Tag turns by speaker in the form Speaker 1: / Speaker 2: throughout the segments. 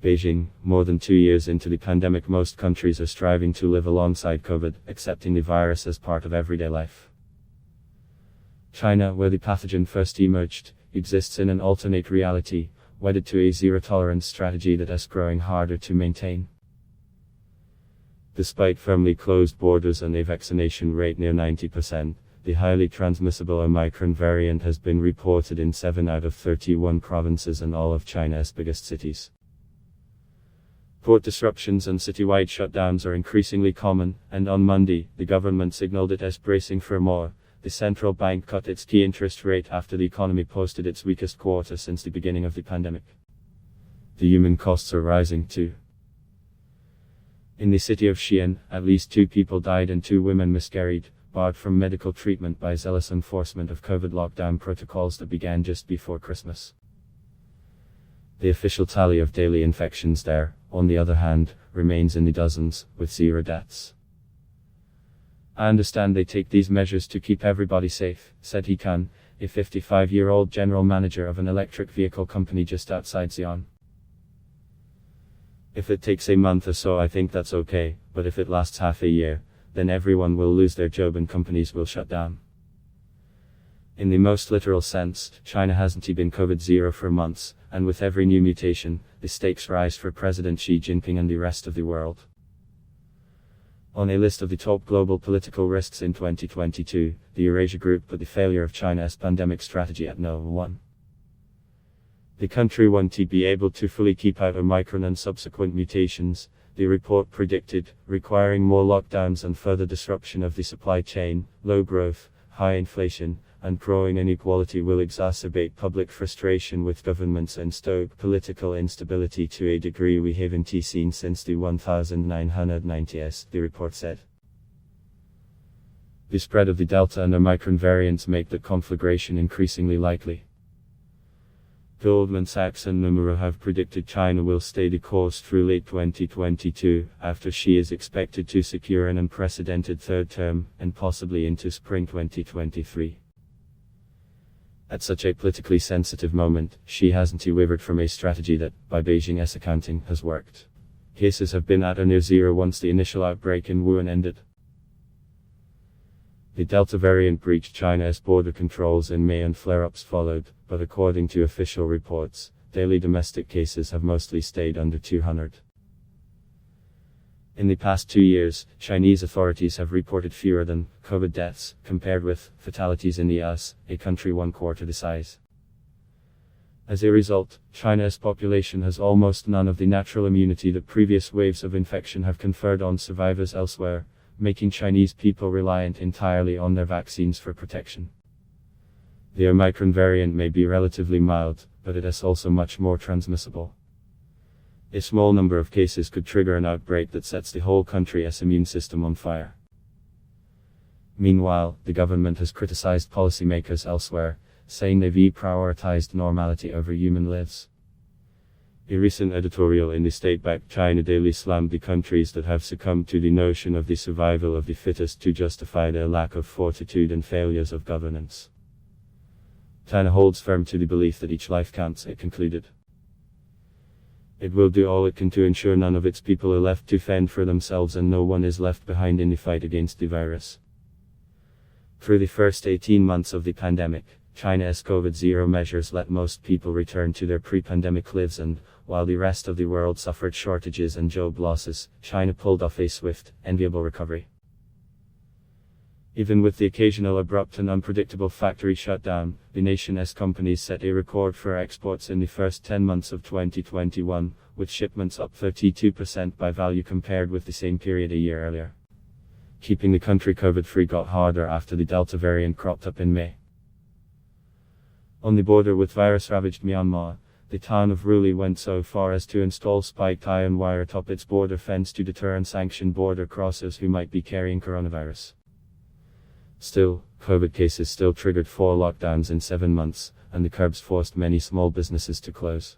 Speaker 1: Beijing, more than 2 years into the pandemic, most countries are striving to live alongside COVID, accepting the virus as part of everyday life. China, where the pathogen first emerged, exists in an alternate reality, wedded to a zero-tolerance strategy that is growing harder to maintain. Despite firmly closed borders and a vaccination rate near 90%, the highly transmissible Omicron variant has been reported in 7 out of 31 provinces and all of China's biggest cities. Port disruptions and citywide shutdowns are increasingly common, and on Monday, the government signaled it as bracing for more. The central bank cut its key interest rate after the economy posted its weakest quarter since the beginning of the pandemic. The human costs are rising too. In the city of Xi'an, at least 2 people died and 2 women miscarried, barred from medical treatment by zealous enforcement of COVID lockdown protocols that began just before Christmas. The official tally of daily infections there, on the other hand, remains in the dozens, with 0 deaths. "I understand they take these measures to keep everybody safe," said He Kan, a 55-year-old general manager of an electric vehicle company just outside Xi'an. "If it takes a month or so, I think that's okay, but if it lasts half a year, then everyone will lose their job and companies will shut down." In the most literal sense, China hasn't been COVID-0 for months, and with every new mutation, the stakes rise for President Xi Jinping and the rest of the world. On a list of the top global political risks in 2022, the Eurasia Group put the failure of China's pandemic strategy at No. 1. The country won't be able to fully keep out Omicron and subsequent mutations, the report predicted, requiring more lockdowns and further disruption of the supply chain. Low growth, high inflation, and growing inequality will exacerbate public frustration with governments and stoke political instability to a degree we haven't seen since the 1990s, the report said. The spread of the Delta and Omicron variants make the conflagration increasingly likely. Goldman Sachs and Nomura have predicted China will stay the course through late 2022, after Xi is expected to secure an unprecedented third term, and possibly into spring 2023. At such a politically sensitive moment, Xi hasn't wavered from a strategy that, by Beijing's accounting, has worked. Cases have been at or near 0 once the initial outbreak in Wuhan ended. The Delta variant breached China's border controls in May and flare-ups followed, but according to official reports, daily domestic cases have mostly stayed under 200. In the past 2 years, Chinese authorities have reported fewer than COVID deaths, compared with fatalities in the US, a country 1/4 the size. As a result, China's population has almost none of the natural immunity that previous waves of infection have conferred on survivors elsewhere, making Chinese people reliant entirely on their vaccines for protection. The Omicron variant may be relatively mild, but it is also much more transmissible. A small number of cases could trigger an outbreak that sets the whole country's immune system on fire. Meanwhile, the government has criticized policymakers elsewhere, saying they've prioritized normality over human lives. A recent editorial in the state-backed China Daily slammed the countries that have succumbed to the notion of the survival of the fittest to justify their lack of fortitude and failures of governance. China holds firm to the belief that each life counts, it concluded. It will do all it can to ensure none of its people are left to fend for themselves and no one is left behind in the fight against the virus. Through the first 18 months of the pandemic, China's COVID-0 measures let most people return to their pre-pandemic lives, and, while the rest of the world suffered shortages and job losses, China pulled off a swift, enviable recovery. Even with the occasional abrupt and unpredictable factory shutdown, the nation's companies set a record for exports in the first 10 months of 2021, with shipments up 32% by value compared with the same period a year earlier. Keeping the country COVID-free got harder after the Delta variant cropped up in May. On the border with virus-ravaged Myanmar, the town of Ruli went so far as to install spiked iron wire atop its border fence to deter unsanctioned border crossers who might be carrying coronavirus. Still, COVID cases still triggered 4 lockdowns in 7 months, and the curbs forced many small businesses to close.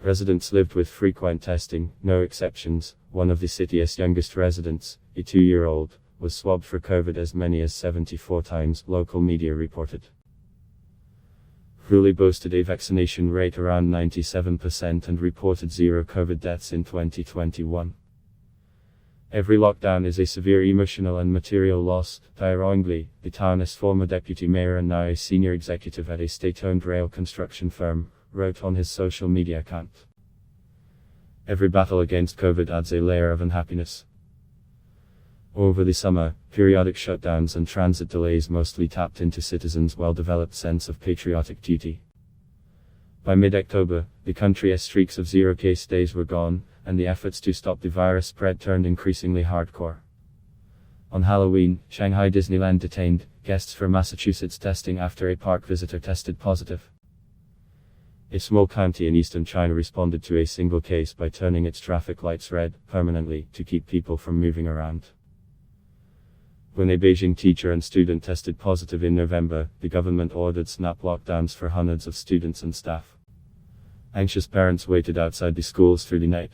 Speaker 1: Residents lived with frequent testing, no exceptions. One of the city's youngest residents, a 2-year-old, was swabbed for COVID as many as 74 times, local media reported. Huli boasted a vaccination rate around 97% and reported zero COVID deaths in 2021. Every lockdown is a severe emotional and material loss, Tairongli, the town's former deputy mayor and now a senior executive at a state-owned rail construction firm, wrote on his social media account. Every battle against COVID adds a layer of unhappiness. Over the summer, periodic shutdowns and transit delays mostly tapped into citizens' well-developed sense of patriotic duty. By mid-October, the country's streaks of zero-case days were gone, and the efforts to stop the virus spread turned increasingly hardcore. On Halloween, Shanghai Disneyland detained guests for Massachusetts testing after a park visitor tested positive. A small county in eastern China responded to a single case by turning its traffic lights red permanently to keep people from moving around. When a Beijing teacher and student tested positive in November, the government ordered snap lockdowns for hundreds of students and staff. Anxious parents waited outside the schools through the night.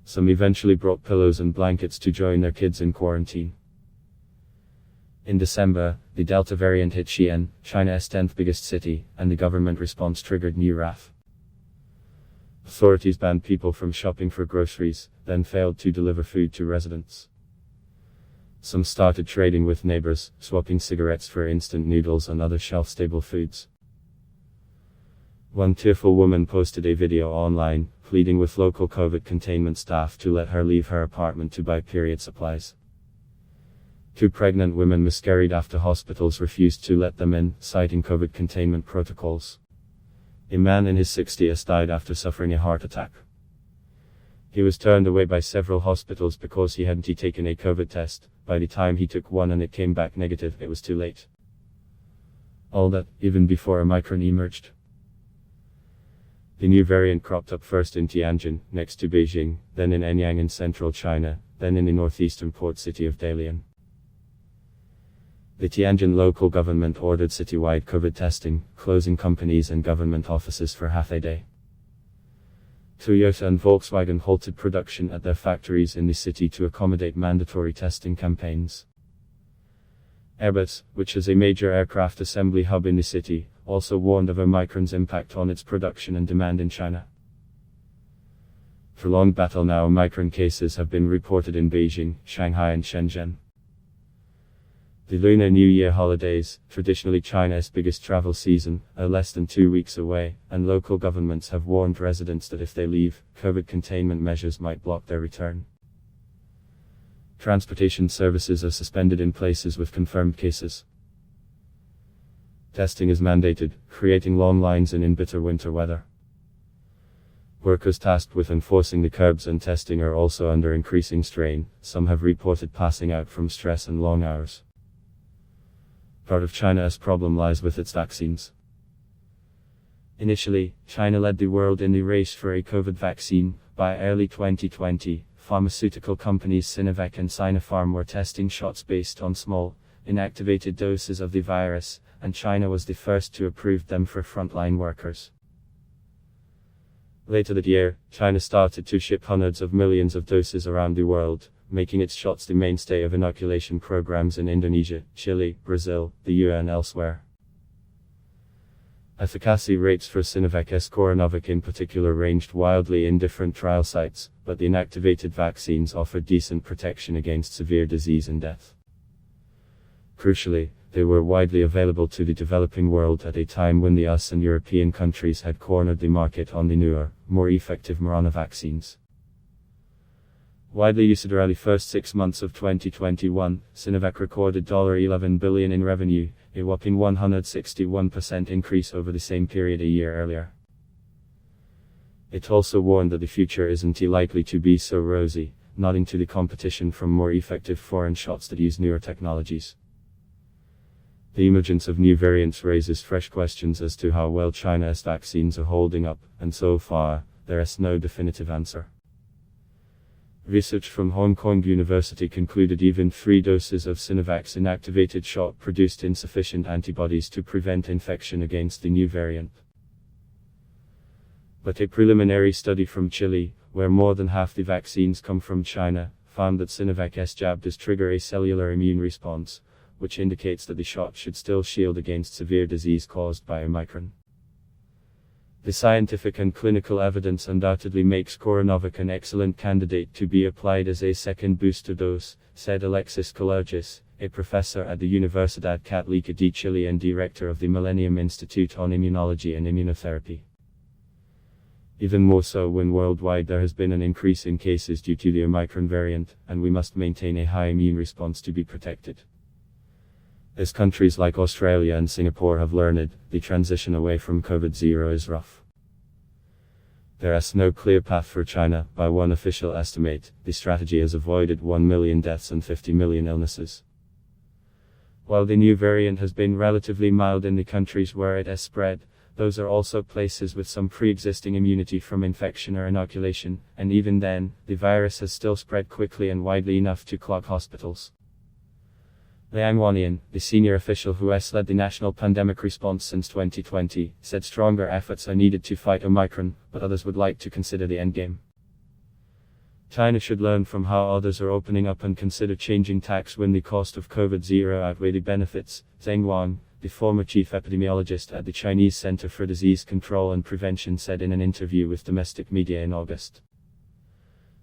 Speaker 1: Some eventually brought pillows and blankets to join their kids in quarantine. In December, the Delta variant hit Xi'an, China's 10th biggest city, and the government response triggered new wrath. Authorities banned people from shopping for groceries, then failed to deliver food to residents. Some started trading with neighbors, swapping cigarettes for instant noodles and other shelf-stable foods. One tearful woman posted a video online, pleading with local COVID containment staff to let her leave her apartment to buy period supplies. 2 pregnant women miscarried after hospitals refused to let them in, citing COVID containment protocols. A man in his 60s died after suffering a heart attack. He was turned away by several hospitals because he hadn't taken a COVID test. By the time he took one and it came back negative, it was too late. All that, even before Omicron emerged. The new variant cropped up first in Tianjin, next to Beijing, then in Anyang in central China, then in the northeastern port city of Dalian. The Tianjin local government ordered citywide COVID testing, closing companies and government offices for half a day. Toyota and Volkswagen halted production at their factories in the city to accommodate mandatory testing campaigns. Airbus, which is a major aircraft assembly hub in the city, also warned of Omicron's impact on its production and demand in China. For long battle now, Omicron cases have been reported in Beijing, Shanghai and Shenzhen. The Lunar New Year holidays, traditionally China's biggest travel season, are less than 2 weeks away, and local governments have warned residents that if they leave, COVID containment measures might block their return. Transportation services are suspended in places with confirmed cases. Testing is mandated, creating long lines in bitter winter weather. Workers tasked with enforcing the curbs and testing are also under increasing strain. Some have reported passing out from stress and long hours. Part of China's problem lies with its vaccines. Initially, China led the world in the race for a COVID vaccine. By early 2020, pharmaceutical companies Sinovac and Sinopharm were testing shots based on small, inactivated doses of the virus, and China was the first to approve them for frontline workers. Later that year, China started to ship hundreds of millions of doses around the world, making its shots the mainstay of inoculation programs in Indonesia, Chile, Brazil, the EU and elsewhere. Efficacy rates for Sinovac's Coronavac in particular ranged wildly in different trial sites, but the inactivated vaccines offered decent protection against severe disease and death. Crucially, they were widely available to the developing world at a time when the US and European countries had cornered the market on the newer, more effective mRNA vaccines. Widely used during the first 6 months of 2021, Sinovac recorded $11 billion in revenue, a whopping 161% increase over the same period a year earlier. It also warned that the future isn't likely to be so rosy, nodding to the competition from more effective foreign shots that use newer technologies. The emergence of new variants raises fresh questions as to how well China's vaccines are holding up, and so far, there is no definitive answer. Research from Hong Kong University concluded even 3 doses of Sinovac's inactivated shot produced insufficient antibodies to prevent infection against the new variant. But a preliminary study from Chile, where more than half the vaccines come from China, found that Sinovac's jab does trigger a cellular immune response, which indicates that the shot should still shield against severe disease caused by Omicron. The scientific and clinical evidence undoubtedly makes Coronavac an excellent candidate to be applied as a second booster dose, said Alexis Kolergis, a professor at the Universidad Católica de Chile and director of the Millennium Institute on Immunology and Immunotherapy. Even more so when worldwide there has been an increase in cases due to the Omicron variant, and we must maintain a high immune response to be protected. As countries like Australia and Singapore have learned, the transition away from COVID-0 is rough. There is no clear path for China. By one official estimate, the strategy has avoided 1 million deaths and 50 million illnesses. While the new variant has been relatively mild in the countries where it has spread, those are also places with some pre-existing immunity from infection or inoculation, and even then, the virus has still spread quickly and widely enough to clog hospitals. Liang Wannian, the senior official who has led the national pandemic response since 2020, said stronger efforts are needed to fight Omicron, but others would like to consider the endgame. China should learn from how others are opening up and consider changing tacks when the cost of COVID-0 outweigh the benefits, Zheng Wang, the former chief epidemiologist at the Chinese Center for Disease Control and Prevention, said in an interview with domestic media in August.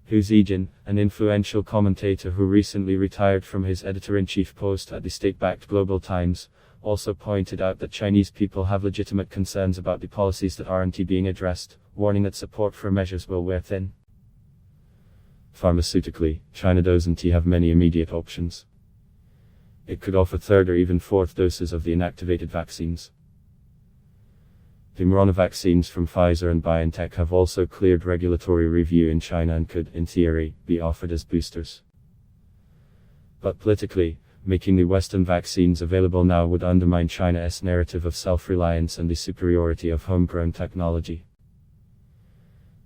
Speaker 1: Hu Zijin, an influential commentator who recently retired from his editor-in-chief post at the state-backed Global Times, also pointed out that Chinese people have legitimate concerns about the policies that aren't being addressed, warning that support for measures will wear thin. Pharmaceutically, China doesn't have many immediate options. It could offer third or even fourth doses of the inactivated vaccines. The mRNA vaccines from Pfizer and BioNTech have also cleared regulatory review in China and could, in theory, be offered as boosters. But politically, making the Western vaccines available now would undermine China's narrative of self-reliance and the superiority of homegrown technology.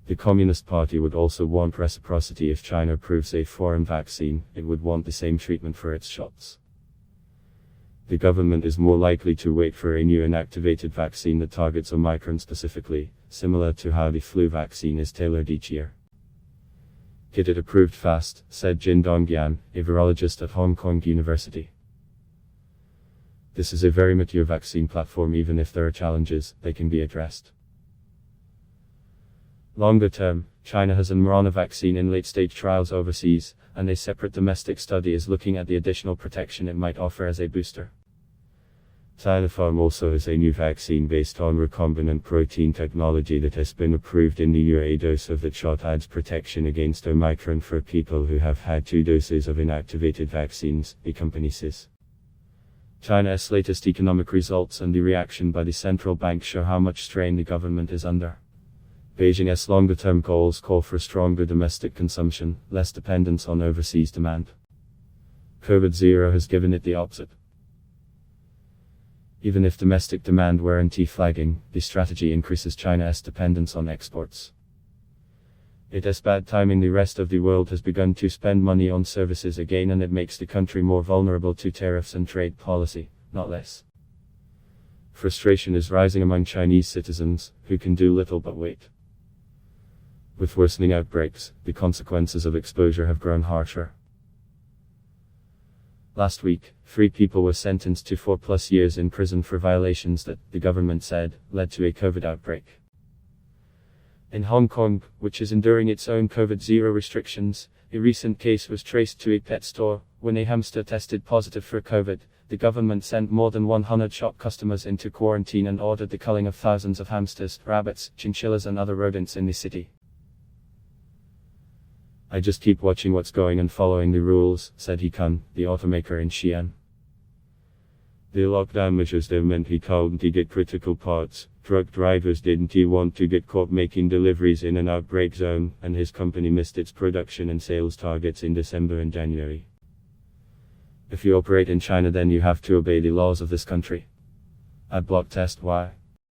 Speaker 1: The Communist Party would also want reciprocity. If China approves a foreign vaccine, it would want the same treatment for its shots. The government is more likely to wait for a new inactivated vaccine that targets Omicron specifically, similar to how the flu vaccine is tailored each year. Get it approved fast, said Jin Dongyan, a virologist at Hong Kong University. This is a very mature vaccine platform. Even if there are challenges, they can be addressed. Longer term, China has an mRNA vaccine in late-stage trials overseas, and a separate domestic study is looking at the additional protection it might offer as a booster. Sinopharm also has a new vaccine based on recombinant protein technology that has been approved in the EU. A dose of that shot adds protection against Omicron for people who have had 2 doses of inactivated vaccines, the company says. China's latest economic results and the reaction by the central bank show how much strain the government is under. Beijing's longer-term goals call for stronger domestic consumption, less dependence on overseas demand. COVID-0 has given it the opposite. Even if domestic demand weren't flagging, the strategy increases China's dependence on exports. It is bad timing. The rest of the world has begun to spend money on services again, and it makes the country more vulnerable to tariffs and trade policy, not less. Frustration is rising among Chinese citizens, who can do little but wait. With worsening outbreaks, the consequences of exposure have grown harsher. Last week, 3 people were sentenced to 4+ years in prison for violations that, the government said, led to a COVID outbreak. In Hong Kong, which is enduring its own COVID-0 restrictions, a recent case was traced to a pet store. When a hamster tested positive for COVID, the government sent more than 100 shop customers into quarantine and ordered the culling of thousands of hamsters, rabbits, chinchillas and other rodents in the city. I just keep watching what's going and following the rules, said Hikun, the automaker in Xi'an. The lockdown measures they meant he couldn't get critical parts, truck drivers didn't want to get caught making deliveries in an outbreak zone, and his company missed its production and sales targets in December and January. If you operate in China, then you have to obey the laws of this country. Adblock test why.